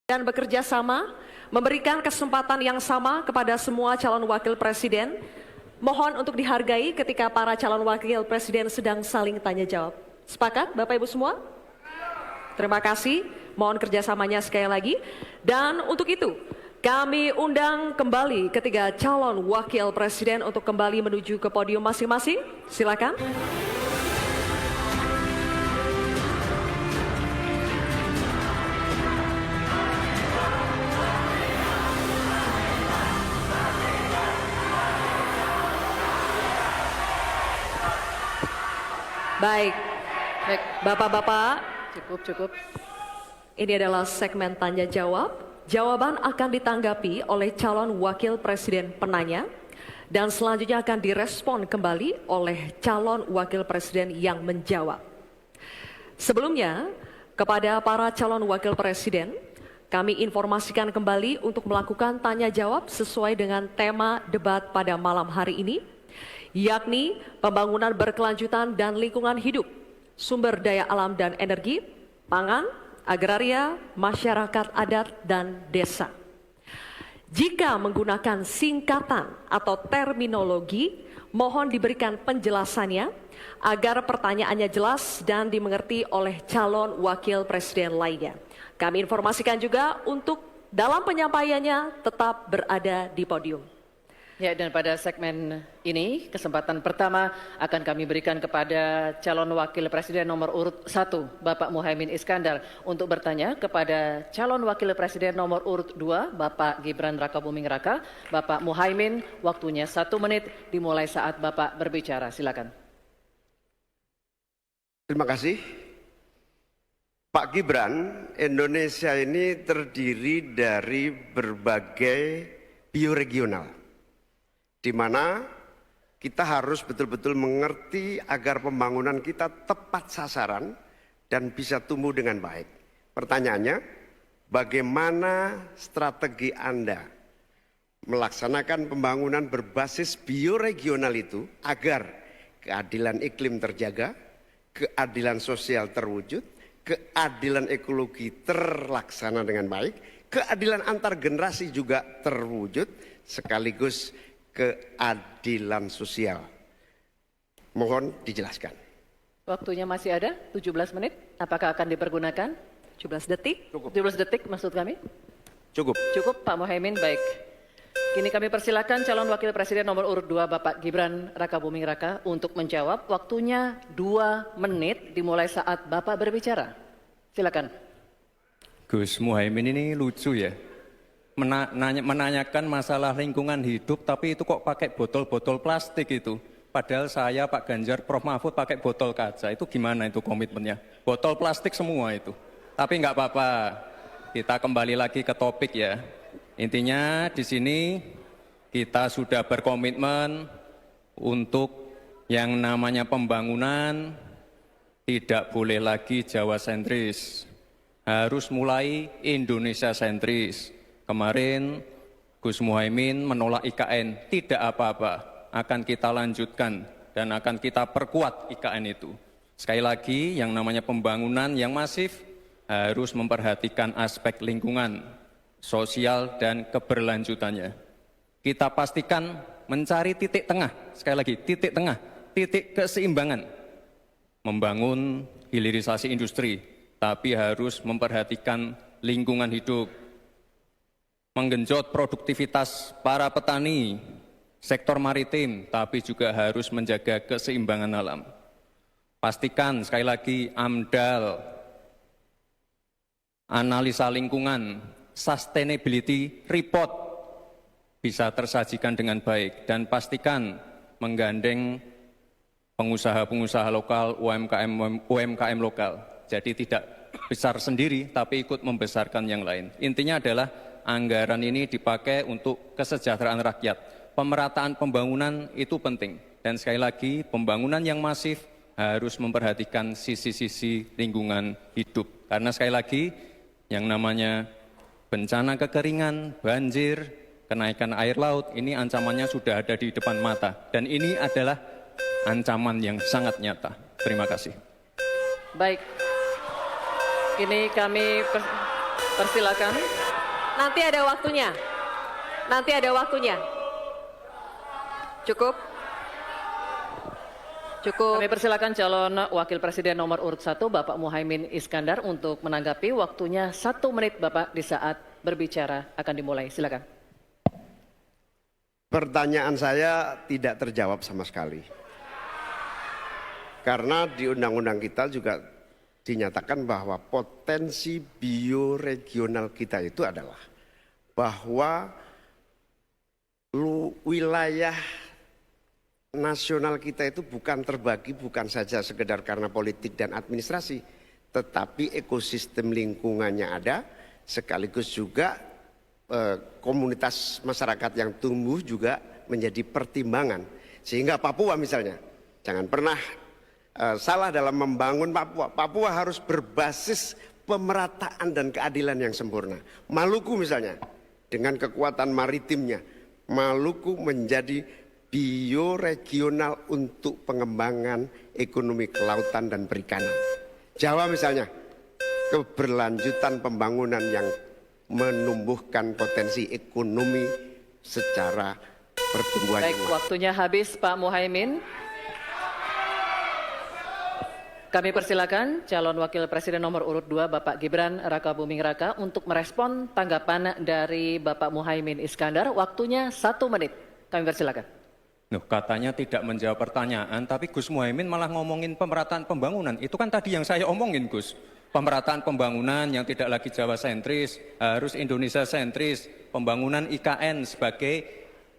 dan bekerja sama, memberikan kesempatan yang sama kepada semua calon wakil presiden. Mohon untuk dihargai ketika para calon wakil presiden sedang saling tanya jawab. Sepakat Bapak Ibu semua? Terima kasih, mohon kerjasamanya sekali lagi. Dan untuk itu, kami undang kembali ketiga calon wakil presiden untuk kembali menuju ke podium masing-masing. Silakan. Baik, Bapak-Bapak, cukup. Ini adalah segmen tanya jawab. Jawaban akan ditanggapi oleh calon wakil presiden penanya dan selanjutnya akan direspon kembali oleh calon wakil presiden yang menjawab. Sebelumnya, kepada para calon wakil presiden, kami informasikan kembali untuk melakukan tanya jawab sesuai dengan tema debat pada malam hari ini, yakni pembangunan berkelanjutan dan lingkungan hidup, sumber daya alam dan energi, pangan, agraria, masyarakat adat, dan desa. Jika menggunakan singkatan atau terminologi, mohon diberikan penjelasannya agar pertanyaannya jelas dan dimengerti oleh calon wakil presiden lainnya. Kami informasikan juga untuk dalam penyampaiannya tetap berada di podium. Ya, dan pada segmen ini, kesempatan pertama akan kami berikan kepada calon wakil presiden nomor urut 1, Bapak Muhaimin Iskandar, untuk bertanya kepada calon wakil presiden nomor urut 2, Bapak Gibran Rakabuming Raka. Bapak Muhaimin, waktunya 1 menit dimulai saat Bapak berbicara. Silakan. Terima kasih. Pak Gibran, Indonesia ini terdiri dari berbagai bioregional, di mana kita harus betul-betul mengerti agar pembangunan kita tepat sasaran dan bisa tumbuh dengan baik. Pertanyaannya, bagaimana strategi Anda melaksanakan pembangunan berbasis bioregional itu agar keadilan iklim terjaga, keadilan sosial terwujud, keadilan ekologi terlaksana dengan baik, keadilan antar generasi juga terwujud, sekaligus keadilan sosial. Mohon dijelaskan. Waktunya masih ada 17 menit. Apakah akan dipergunakan? 17 detik. Cukup. 17 detik maksud kami? Cukup. Cukup Pak Muhaimin, baik. Kini kami persilakan calon wakil presiden nomor urut 2 Bapak Gibran Rakabuming Raka untuk menjawab. Waktunya 2 menit dimulai saat Bapak berbicara. Silakan. Gus Muhaimin ini lucu ya. Menanyakan masalah lingkungan hidup, tapi itu kok pakai botol-botol plastik itu. Padahal saya, Pak Ganjar, Prof. Mahfud pakai botol kaca. Itu gimana itu komitmennya? Botol plastik semua itu. Tapi nggak apa-apa. Kita kembali lagi ke topik ya. Intinya di sini kita sudah berkomitmen untuk yang namanya pembangunan tidak boleh lagi Jawa sentris. Harus mulai Indonesia sentris. Kemarin Gus Muhaimin menolak IKN, tidak apa-apa, akan kita lanjutkan dan akan kita perkuat IKN itu. Sekali lagi, yang namanya pembangunan yang masif harus memperhatikan aspek lingkungan, sosial, dan keberlanjutannya. Kita pastikan mencari titik tengah, sekali lagi titik tengah, titik keseimbangan. Membangun hilirisasi industri, tapi harus memperhatikan lingkungan hidup. Menggenjot produktivitas para petani, sektor maritim, tapi juga harus menjaga keseimbangan alam. Pastikan sekali lagi AMDAL, analisa lingkungan, sustainability report bisa tersajikan dengan baik dan pastikan menggandeng pengusaha-pengusaha lokal, UMKM lokal. Jadi tidak besar sendiri tapi ikut membesarkan yang lain. Intinya adalah anggaran ini dipakai untuk kesejahteraan rakyat. Pemerataan pembangunan itu penting. Dan sekali lagi, pembangunan yang masif harus memperhatikan sisi-sisi lingkungan hidup. Karena sekali lagi, yang namanya bencana kekeringan, banjir, kenaikan air laut, ini ancamannya sudah ada di depan mata. Dan ini adalah ancaman yang sangat nyata. Terima kasih. Baik. Kini kami Persilakan. Nanti ada waktunya. Nanti ada waktunya. Cukup. Cukup. Kami persilakan calon Wakil Presiden nomor urut 1 Bapak Muhaimin Iskandar untuk menanggapi. Waktunya 1 menit Bapak di saat berbicara akan dimulai. Silakan. Pertanyaan saya tidak terjawab sama sekali. Karena di undang-undang kita juga dinyatakan bahwa potensi bioregional kita itu adalah bahwa wilayah nasional kita itu bukan terbagi bukan saja sekedar karena politik dan administrasi, tetapi ekosistem lingkungannya ada, sekaligus juga komunitas masyarakat yang tumbuh juga menjadi pertimbangan. Sehingga Papua misalnya, jangan pernah salah dalam membangun Papua. Papua harus berbasis pemerataan dan keadilan yang sempurna. Maluku misalnya, dengan kekuatan maritimnya, Maluku menjadi bioregional untuk pengembangan ekonomi kelautan dan perikanan. Jawa misalnya, keberlanjutan pembangunan yang menumbuhkan potensi ekonomi secara pertumbuhan. Baik, waktunya habis Pak Muhaimin. Kami persilakan calon Wakil Presiden nomor urut 2 Bapak Gibran Rakabuming Raka untuk merespon tanggapan dari Bapak Muhaimin Iskandar. Waktunya 1 menit. Kami persilakan. Loh, katanya tidak menjawab pertanyaan, tapi Gus Muhaimin malah ngomongin pemerataan pembangunan. Itu kan tadi yang saya omongin, Gus. Pemerataan pembangunan yang tidak lagi Jawa sentris, harus Indonesia sentris. Pembangunan IKN sebagai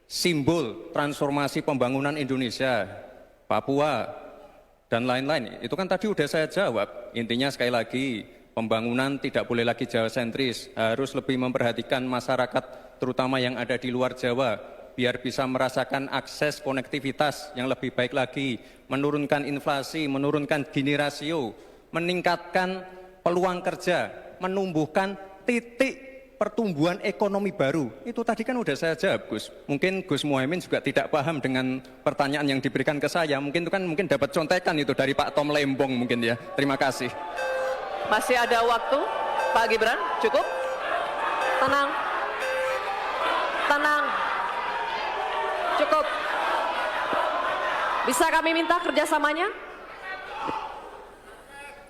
simbol transformasi pembangunan Indonesia, Papua, dan lain-lain. Itu kan tadi udah saya jawab. Intinya sekali lagi, pembangunan tidak boleh lagi Jawa sentris, harus lebih memperhatikan masyarakat terutama yang ada di luar Jawa, biar bisa merasakan akses konektivitas yang lebih baik lagi, menurunkan inflasi, menurunkan Gini rasio, meningkatkan peluang kerja, menumbuhkan titik pertumbuhan ekonomi baru. Itu tadi kan udah saya jawab, Gus. Mungkin Gus Muhaimin juga tidak paham dengan pertanyaan yang diberikan ke saya. Mungkin itu kan dapat contekan itu dari Pak Tom Lembong mungkin ya. Terima kasih. Masih ada waktu, Pak Gibran, cukup? Tenang. Tenang. Cukup. Bisa kami minta kerjasamanya?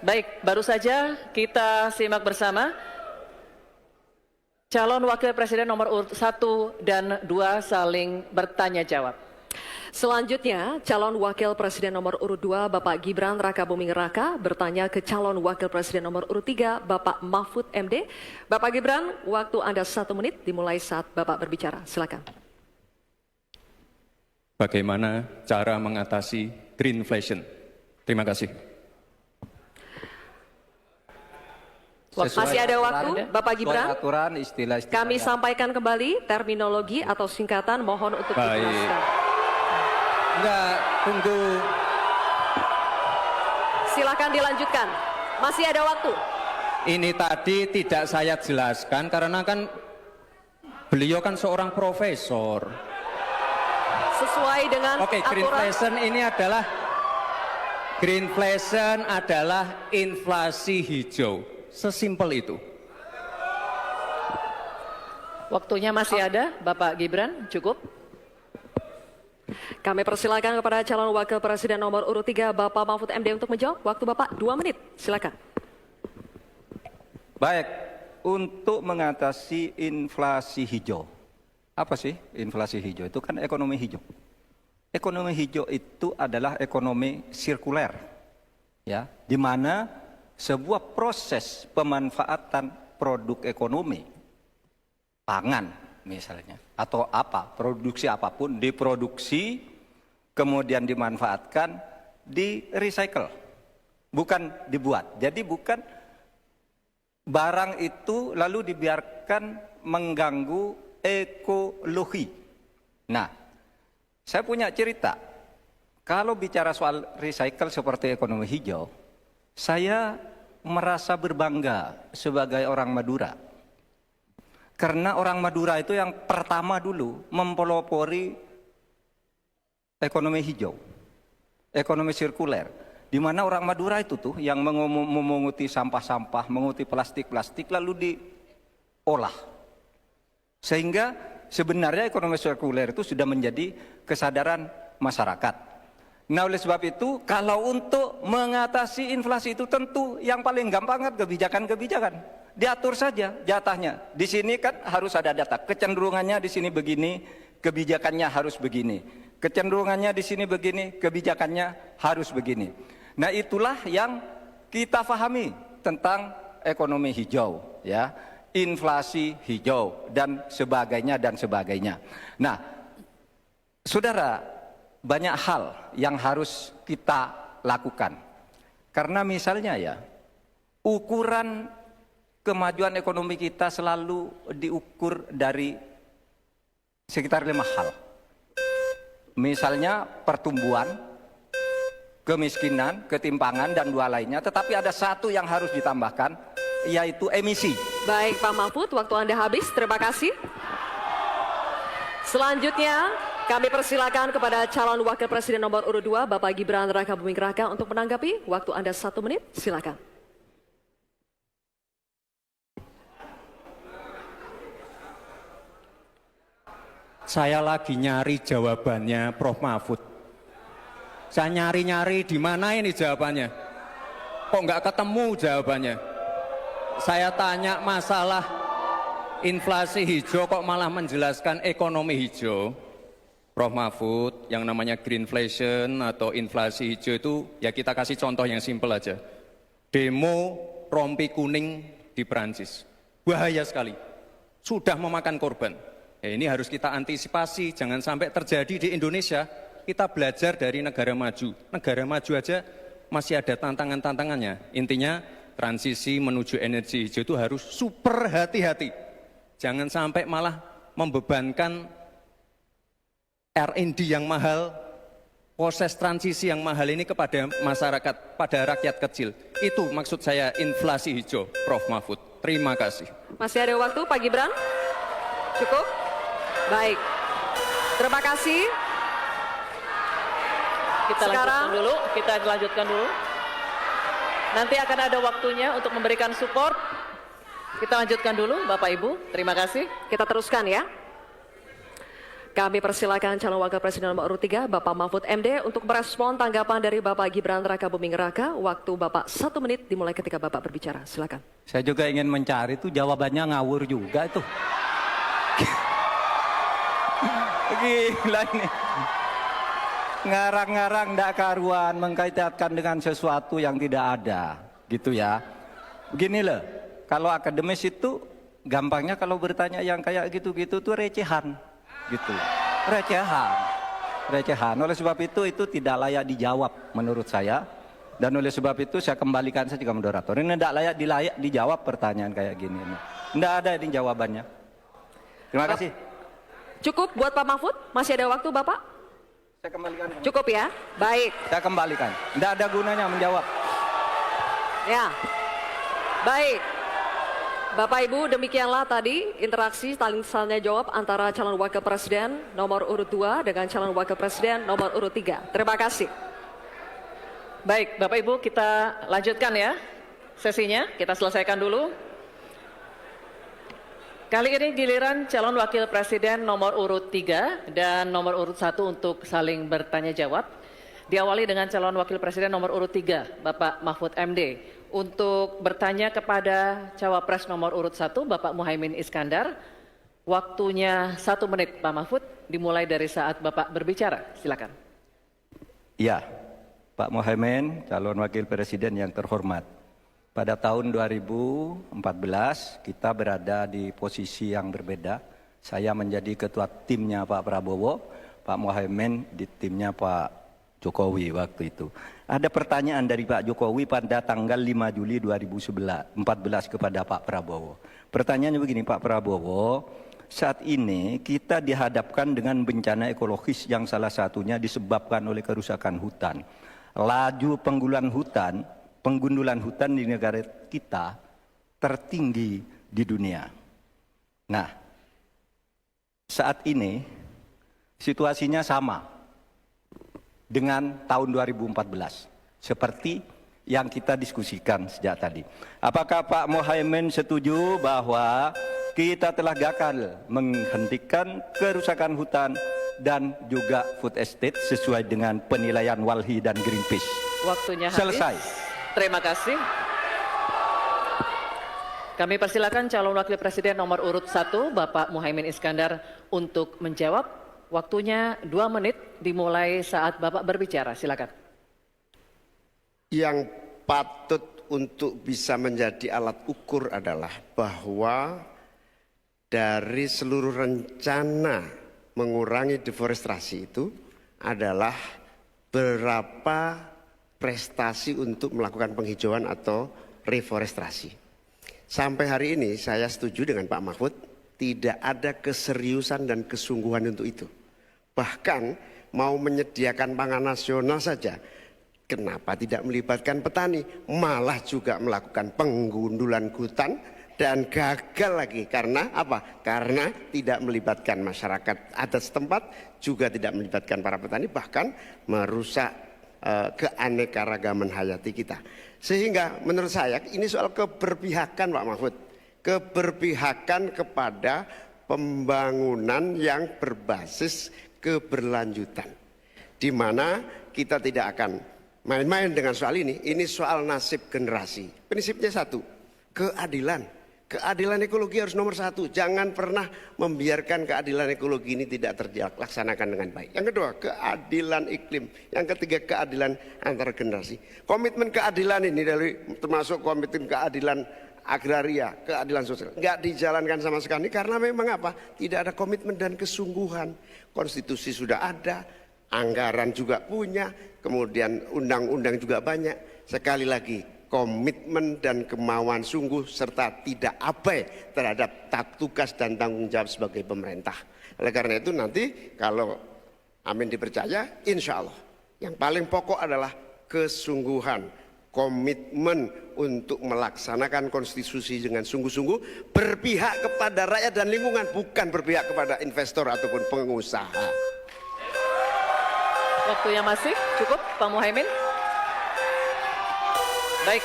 Baik, baru saja kita simak bersama. Calon Wakil Presiden nomor urut 1 dan 2 saling bertanya jawab. Selanjutnya, calon Wakil Presiden nomor urut 2 Bapak Gibran Rakabuming Raka bertanya ke calon Wakil Presiden nomor urut 3 Bapak Mahfud MD. Bapak Gibran, waktu Anda 1 menit dimulai saat Bapak berbicara. Silakan. Bagaimana cara mengatasi greenflation? Terima kasih. Masih ada waktu, Bapak Gibran. Aturan istilah Kami sampaikan kembali terminologi atau singkatan, mohon untuk Baik. dijelaskan. Enggak, tunggu. Silakan dilanjutkan. Masih ada waktu. Ini tadi tidak saya jelaskan karena kan beliau kan seorang profesor. Sesuai dengan Oke, greenflation adalah inflasi hijau. Sesimpel itu. Waktunya masih ada, Bapak Gibran, cukup? Kami persilakan kepada calon Wakil Presiden nomor urut 3 Bapak Mahfud MD untuk menjawab. Waktu Bapak 2 menit. Silakan. Baik, untuk mengatasi inflasi hijau. Apa sih inflasi hijau? Itu kan ekonomi hijau. Ekonomi hijau itu adalah ekonomi sirkuler. Ya, di mana sebuah proses pemanfaatan produk ekonomi, pangan misalnya, atau produksi apapun, diproduksi, kemudian dimanfaatkan, di-recycle, bukan dibuat. Jadi bukan barang itu lalu dibiarkan mengganggu ekologi. Nah, saya punya cerita, kalau bicara soal recycle seperti ekonomi hijau, saya merasa berbangga sebagai orang Madura. Karena orang Madura itu yang pertama dulu mempelopori ekonomi hijau, ekonomi sirkuler. Di mana orang Madura itu tuh yang memunguti sampah-sampah, menguti plastik-plastik lalu olah. Sehingga sebenarnya ekonomi sirkuler itu sudah menjadi kesadaran masyarakat. Nah, oleh sebab itu, kalau untuk mengatasi inflasi itu tentu yang paling gampang kan kebijakan-kebijakan. Diatur saja jatahnya. Di sini kan harus ada data. Kecenderungannya di sini begini, kebijakannya harus begini. Kecenderungannya di sini begini, kebijakannya harus begini. Nah, itulah yang kita pahami tentang ekonomi hijau, ya, inflasi hijau dan sebagainya dan sebagainya. Nah, saudara, banyak hal yang harus kita lakukan. Karena misalnya ya, ukuran kemajuan ekonomi kita selalu diukur dari sekitar 5 hal. Misalnya pertumbuhan, kemiskinan, ketimpangan, dan 2 lainnya. Tetapi ada satu yang harus ditambahkan, yaitu emisi. Baik Pak Mahfud, waktu Anda habis. Terima kasih. Selanjutnya kami persilakan kepada calon wakil presiden nomor urut 2, Bapak Gibran Rakabuming Raka untuk menanggapi. Waktu Anda 1 menit, silakan. Saya lagi nyari jawabannya Prof. Mahfud. Saya nyari-nyari di mana ini jawabannya. Kok nggak ketemu jawabannya. Saya tanya masalah inflasi hijau kok malah menjelaskan ekonomi hijau. Prof. Mahfud, yang namanya greenflation atau inflasi hijau itu ya kita kasih contoh yang simpel aja. Demo rompi kuning di Perancis. Bahaya sekali. Sudah memakan korban. Ya, ini harus kita antisipasi, jangan sampai terjadi di Indonesia. Kita belajar dari negara maju. Negara maju aja masih ada tantangan-tantangannya. Intinya transisi menuju energi hijau itu harus super hati-hati. Jangan sampai malah membebankan R&D yang mahal, proses transisi yang mahal ini kepada masyarakat, pada rakyat kecil. Itu maksud saya inflasi hijau, Prof. Mahfud. Terima kasih. Masih ada waktu, Pak Gibran? Cukup? Baik. Terima kasih. Kita lanjutkan dulu. Nanti akan ada waktunya untuk memberikan support. Kita lanjutkan dulu, Bapak Ibu. Terima kasih. Kita teruskan ya. Kami persilakan calon wakil presiden nomor urut 3, Bapak Mahfud MD, untuk merespon tanggapan dari Bapak Gibran Rakabuming Raka. Waktu Bapak 1 menit dimulai ketika Bapak berbicara. Silakan. Saya juga ingin mencari itu jawabannya ngawur juga itu. Gila ini. Ngarang-ngarang ndak karuan, mengkaitkan dengan sesuatu yang tidak ada, gitu ya. Begini loh, kalau akademis itu gampangnya kalau bertanya yang kayak gitu-gitu tuh recehan, gitu. Recehan. Oleh sebab itu tidak layak dijawab menurut saya. Dan oleh sebab itu saya kembalikan saja ke moderator. Ini tidak layak dijawab pertanyaan kayak gini. Tidak ada ini jawabannya. Terima kasih. Cukup buat Pak Mahfud? Masih ada waktu Bapak? Saya kembalikan. Cukup ya? Baik. Saya kembalikan. Tidak ada gunanya menjawab. Ya. Baik. Bapak Ibu, demikianlah tadi interaksi saling tanya jawab antara calon wakil presiden nomor urut 2 dengan calon wakil presiden nomor urut 3. Terima kasih. Baik, Bapak Ibu, kita lanjutkan ya sesinya. Kita selesaikan dulu. Kali ini giliran calon wakil presiden nomor urut 3 dan nomor urut 1 untuk saling bertanya jawab. Diawali dengan calon wakil presiden nomor urut 3, Bapak Mahfud MD. Untuk bertanya kepada cawapres nomor urut 1, Bapak Muhaimin Iskandar. Waktunya 1 menit, Pak Mahfud, dimulai dari saat Bapak berbicara. Silakan. Ya, Pak Muhaimin, calon wakil presiden yang terhormat. Pada tahun 2014 kita berada di posisi yang berbeda. Saya menjadi ketua timnya Pak Prabowo, Pak Muhaimin di timnya Pak Jokowi waktu itu. Ada pertanyaan dari Pak Jokowi pada tanggal 5 Juli 2014 kepada Pak Prabowo. Pertanyaannya begini, Pak Prabowo, saat ini kita dihadapkan dengan bencana ekologis yang salah satunya disebabkan oleh kerusakan hutan. Laju penggundulan hutan di negara kita tertinggi di dunia. Nah, saat ini situasinya sama dengan tahun 2014 seperti yang kita diskusikan sejak tadi. Apakah Pak Muhaimin setuju bahwa kita telah gagal menghentikan kerusakan hutan dan juga food estate sesuai dengan penilaian Walhi dan Greenpeace. Waktunya habis. Selesai. Terima kasih. Kami persilakan calon wakil presiden nomor urut 1, Bapak Muhaimin Iskandar untuk menjawab. Waktunya 2 menit dimulai saat Bapak berbicara. Silakan. Yang patut untuk bisa menjadi alat ukur adalah bahwa dari seluruh rencana mengurangi deforestasi itu adalah berapa prestasi untuk melakukan penghijauan atau reforestasi. Sampai hari ini saya setuju dengan Pak Mahfud, tidak ada keseriusan dan kesungguhan untuk itu. Bahkan mau menyediakan pangan nasional saja, kenapa tidak melibatkan petani? Malah juga melakukan penggundulan hutan dan gagal lagi. Karena apa? Karena tidak melibatkan masyarakat adat setempat, juga tidak melibatkan para petani, bahkan merusak keanekaragaman hayati kita. Sehingga menurut saya ini soal keberpihakan Pak Mahfud. Keberpihakan kepada pembangunan yang berbasis keberlanjutan. Di mana kita tidak akan main-main dengan soal ini soal nasib generasi. Prinsipnya satu, keadilan. Keadilan ekologi harus nomor 1. Jangan pernah membiarkan keadilan ekologi ini tidak terlaksanakan dengan baik. Yang kedua, keadilan iklim. Yang ketiga, keadilan antar generasi. Komitmen keadilan ini termasuk komitmen keadilan agraria, keadilan sosial, nggak dijalankan sama sekali karena memang apa? Tidak ada komitmen dan kesungguhan. Konstitusi sudah ada, anggaran juga punya, kemudian undang-undang juga banyak. Sekali lagi, komitmen dan kemauan sungguh serta tidak abai terhadap tugas dan tanggung jawab sebagai pemerintah. Oleh karena itu nanti kalau amin dipercaya, insya Allah yang paling pokok adalah kesungguhan, komitmen untuk melaksanakan konstitusi dengan sungguh-sungguh, berpihak kepada rakyat dan lingkungan, bukan berpihak kepada investor ataupun pengusaha. Waktunya masih cukup, Pak Muhaimin. Baik.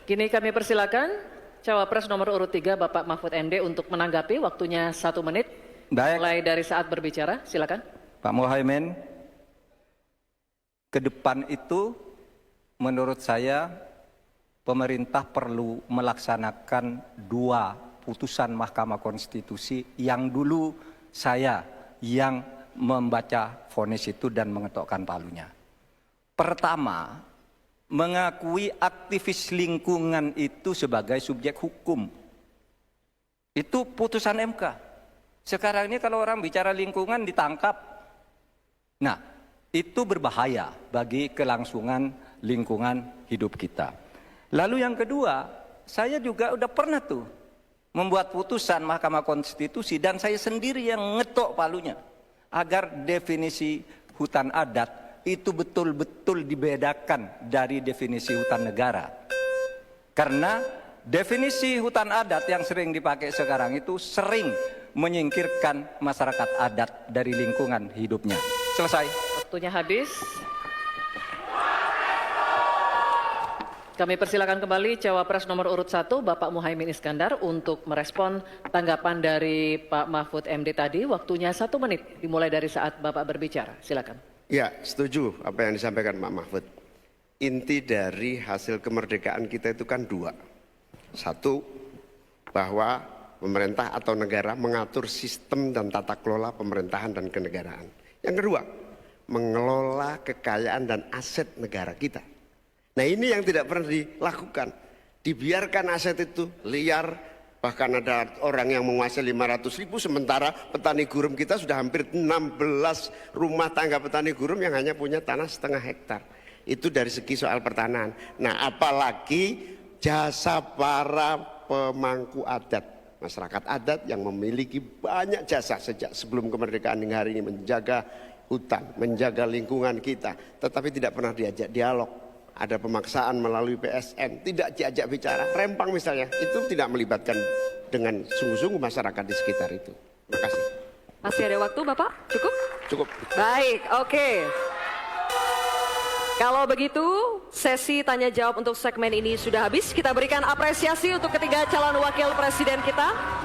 Kini kami persilakan Cawapres nomor urut 3 Bapak Mahfud MD untuk menanggapi. Waktunya 1 menit. Baik. Mulai dari saat berbicara, silakan. Pak Muhaimin, ke depan itu menurut saya pemerintah perlu melaksanakan 2 putusan Mahkamah Konstitusi yang dulu saya yang membaca vonis itu dan mengetokkan palunya. Pertama, mengakui aktivis lingkungan itu sebagai subjek hukum. Itu putusan MK. Sekarang ini kalau orang bicara lingkungan ditangkap. Nah, itu berbahaya bagi kelangsungan lingkungan hidup kita. Lalu yang kedua, saya juga udah pernah tuh membuat putusan Mahkamah Konstitusi dan saya sendiri yang ngetok palunya agar definisi hutan adat itu betul-betul dibedakan dari definisi hutan negara. Karena definisi hutan adat yang sering dipakai sekarang itu sering menyingkirkan masyarakat adat dari lingkungan hidupnya. Selesai. Waktunya habis. Kami persilakan kembali Cawapres nomor urut 1 Bapak Muhaimin Iskandar untuk merespon tanggapan dari Pak Mahfud MD tadi. Waktunya 1 menit dimulai dari saat Bapak berbicara. Silakan. Ya, setuju apa yang disampaikan Pak Mahfud. Inti dari hasil kemerdekaan kita itu kan 2. 1, bahwa pemerintah atau negara mengatur sistem dan tata kelola pemerintahan dan kenegaraan. Yang kedua, mengelola kekayaan dan aset negara kita. Nah, ini yang tidak pernah dilakukan. Dibiarkan aset itu liar, bahkan ada orang yang menguasai 500.000, sementara petani gurem kita sudah hampir 16 rumah tangga petani gurem yang hanya punya tanah setengah hektar. Itu dari segi soal pertanahan. Nah, apalagi jasa para pemangku adat, masyarakat adat yang memiliki banyak jasa sejak sebelum kemerdekaan hingga hari ini menjaga hutan, menjaga lingkungan kita, tetapi tidak pernah diajak dialog. Ada pemaksaan melalui PSN, tidak diajak bicara, rempang misalnya, itu tidak melibatkan dengan sungguh-sungguh masyarakat di sekitar itu. Terima kasih. Masih ada waktu Bapak? Cukup? Cukup. Baik, oke. Kalau begitu Sesi tanya jawab untuk segmen ini sudah habis. Kita berikan apresiasi untuk ketiga calon wakil presiden kita.